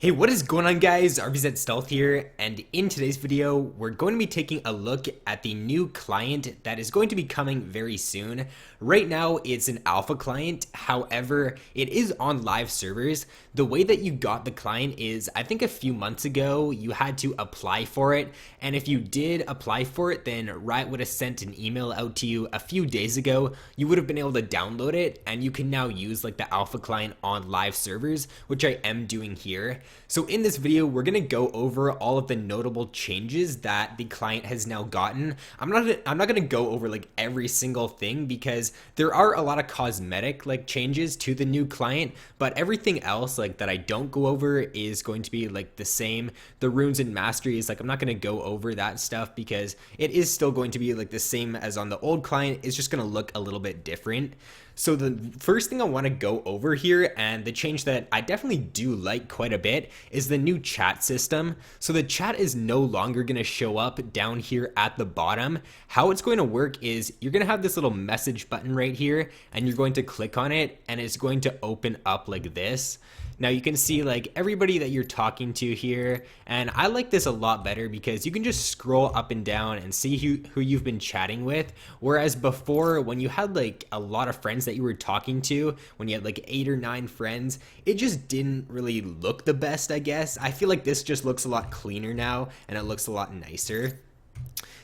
Hey, what is going on guys? RvzStealth here, and in today's video, we're going to be taking a look at the new client that is going to be coming very soon. Right now, it's an alpha client, however, it is on live servers. The way that you got the client is, I think a few months ago, you had to apply for it, and if you did apply for it, then Riot would have sent an email out to you a few days ago. You would have been able to download it, and you can now use like the alpha client on live servers, which I am doing here. So in this video, we're going to go over all of the notable changes that the client has now gotten. I'm not going to go over like every single thing because there are a lot of cosmetic like changes to the new client, but everything else like that I don't go over is going to be like the same. The runes and masteries, like I'm not going to go over that stuff because it is still going to be like the same as on the old client. It's just going to look a little bit different. So the first thing I want to go over here, and the change that I definitely do like quite a bit, is the new chat system. So the chat is no longer going to show up down here at the bottom. How it's going to work is you're going to have this little message button right here, and you're going to click on it, and it's going to open up like this. Now you can see like everybody that you're talking to here, and I like this a lot better because you can just scroll up and down and see who you've been chatting with. Whereas before, when you had like a lot of friends that you were talking to, when you had like 8 or 9 friends, it just didn't really look the best, I guess. I feel like this just looks a lot cleaner now, and it looks a lot nicer.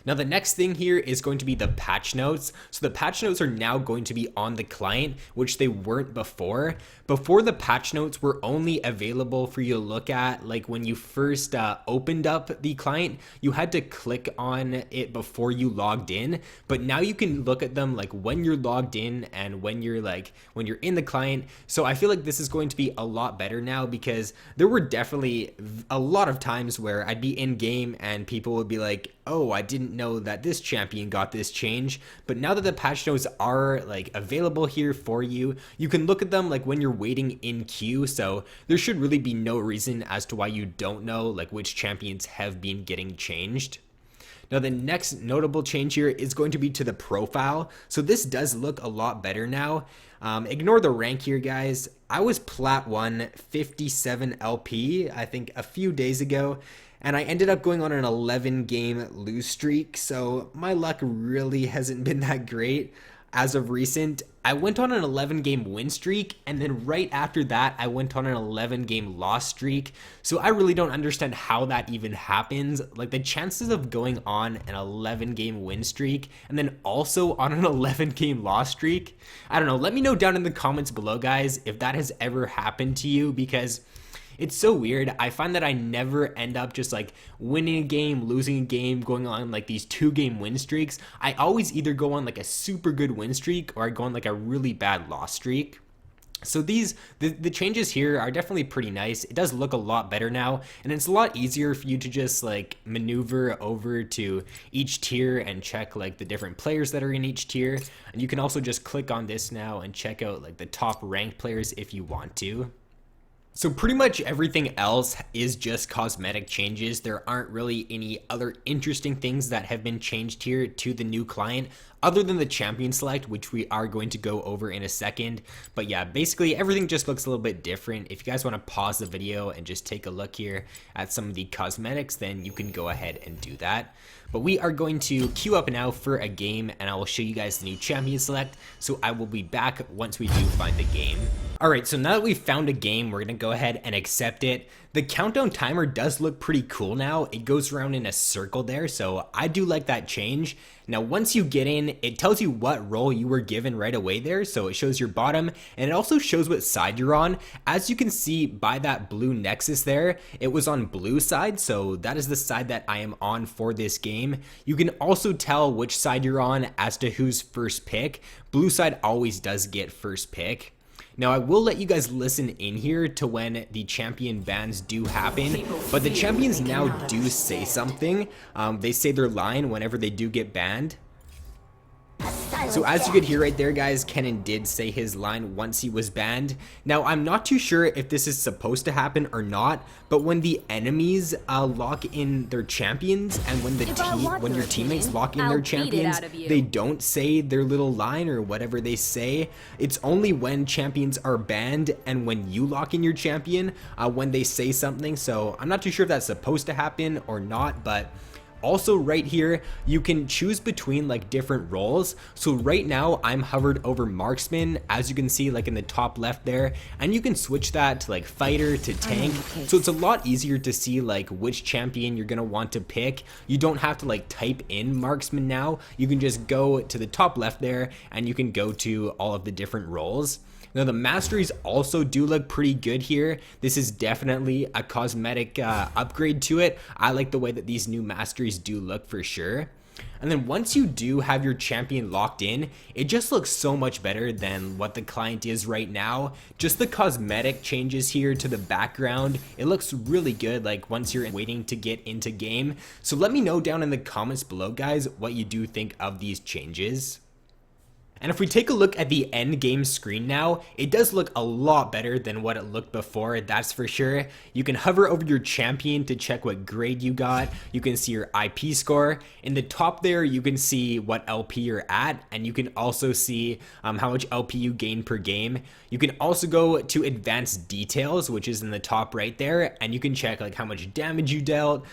Now the next thing here is going to be the patch notes. So the patch notes are now going to be on the client, which they weren't before. Before, the patch notes were only available for you to look at like when you first opened up the client. You had to click on it before you logged in, but now you can look at them like when you're logged in and when you're in the client. So I feel like this is going to be a lot better now because there were definitely a lot of times where I'd be in game and people would be like, oh, I didn't know that this champion got this change. But now that the patch notes are like available here for you, you can look at them like when you're waiting in queue. So there should really be no reason as to why you don't know like which champions have been getting changed. Now the next notable change here is going to be to the profile. So this does look a lot better now. Ignore the rank here, guys. I was plat 1 57 LP I think a few days ago, and I ended up going on an 11 game lose streak, so my luck really hasn't been that great as of recent. I went on an 11 game win streak, and then right after that I went on an 11 game loss streak. So I really don't understand how that even happens. Like the chances of going on an 11 game win streak and then also on an 11 game loss streak, I don't know. Let me know down in the comments below, guys, if that has ever happened to you, because it's so weird. I find that I never end up just like winning a game, losing a game, going on like these 2-game win streaks. I always either go on like a super good win streak or I go on like a really bad loss streak. So the changes here are definitely pretty nice. It does look a lot better now, and it's a lot easier for you to just like maneuver over to each tier and check like the different players that are in each tier. And you can also just click on this now and check out like the top ranked players if you want to. So pretty much everything else is just cosmetic changes. There aren't really any other interesting things that have been changed here to the new client other than the champion select, which we are going to go over in a second. But yeah, basically everything just looks a little bit different. If you guys want to pause the video and just take a look here at some of the cosmetics, then you can go ahead and do that. But we are going to queue up now for a game, and I will show you guys the new champion select. So I will be back once we do find the game. Alright, so now that we've found a game, we're going to go ahead and accept it. The countdown timer does look pretty cool now. It goes around in a circle there, so I do like that change. Now once you get in, it tells you what role you were given right away there, so it shows your bottom, and it also shows what side you're on. As you can see by that blue nexus there, it was on blue side, so that is the side that I am on for this game. You can also tell which side you're on as to who's first pick. Blue side always does get first pick. Now I will let you guys listen in here to when the champion bans do happen, but the champions now do say something. They say their line whenever they do get banned. A So as you could hear right there, guys, Kennen did say his line once he was banned. Now, I'm not too sure if this is supposed to happen or not, but when the enemies lock in their champions, and when your teammates lock in their champions, they don't say their little line or whatever they say. It's only when champions are banned and when you lock in your champion when they say something. So I'm not too sure if that's supposed to happen or not, but also right here, you can choose between like different roles. So right now I'm hovered over marksman, as you can see like in the top left there, and you can switch that to like fighter to tank. So it's a lot easier to see like which champion you're gonna want to pick. You don't have to like type in marksman now. You can just go to the top left there and you can go to all of the different roles. Now the masteries also do look pretty good here. This is definitely a cosmetic upgrade to it. I like the way that these new masteries do look for sure. And then once you do have your champion locked in, it just looks so much better than what the client is right now. Just the cosmetic changes here to the background, it looks really good like once you're waiting to get into game. So let me know down in the comments below, guys, what you do think of these changes. And if we take a look at the end game screen now, it does look a lot better than what it looked before, that's for sure. You can hover over your champion to check what grade you got. You can see your IP score. In the top there, you can see what LP you're at, and you can also see how much LP you gain per game. You can also go to advanced details, which is in the top right there, and you can check like how much damage you dealt,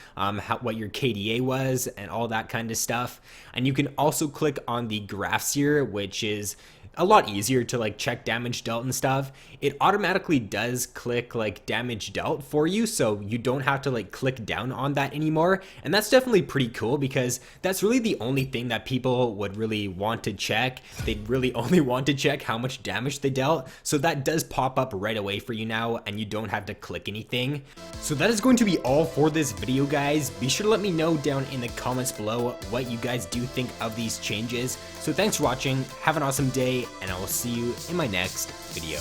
what your KDA was, and all that kind of stuff. And you can also click on the graphs here, which is a lot easier to like check damage dealt and stuff. It automatically does click like damage dealt for you, so you don't have to like click down on that anymore. And that's definitely pretty cool because that's really the only thing that people would really want to check. They'd really only want to check how much damage they dealt. So that does pop up right away for you now and you don't have to click anything. So that is going to be all for this video, guys. Be sure to let me know down in the comments below what you guys do think of these changes. So thanks for watching, have an awesome day, and I will see you in my next video.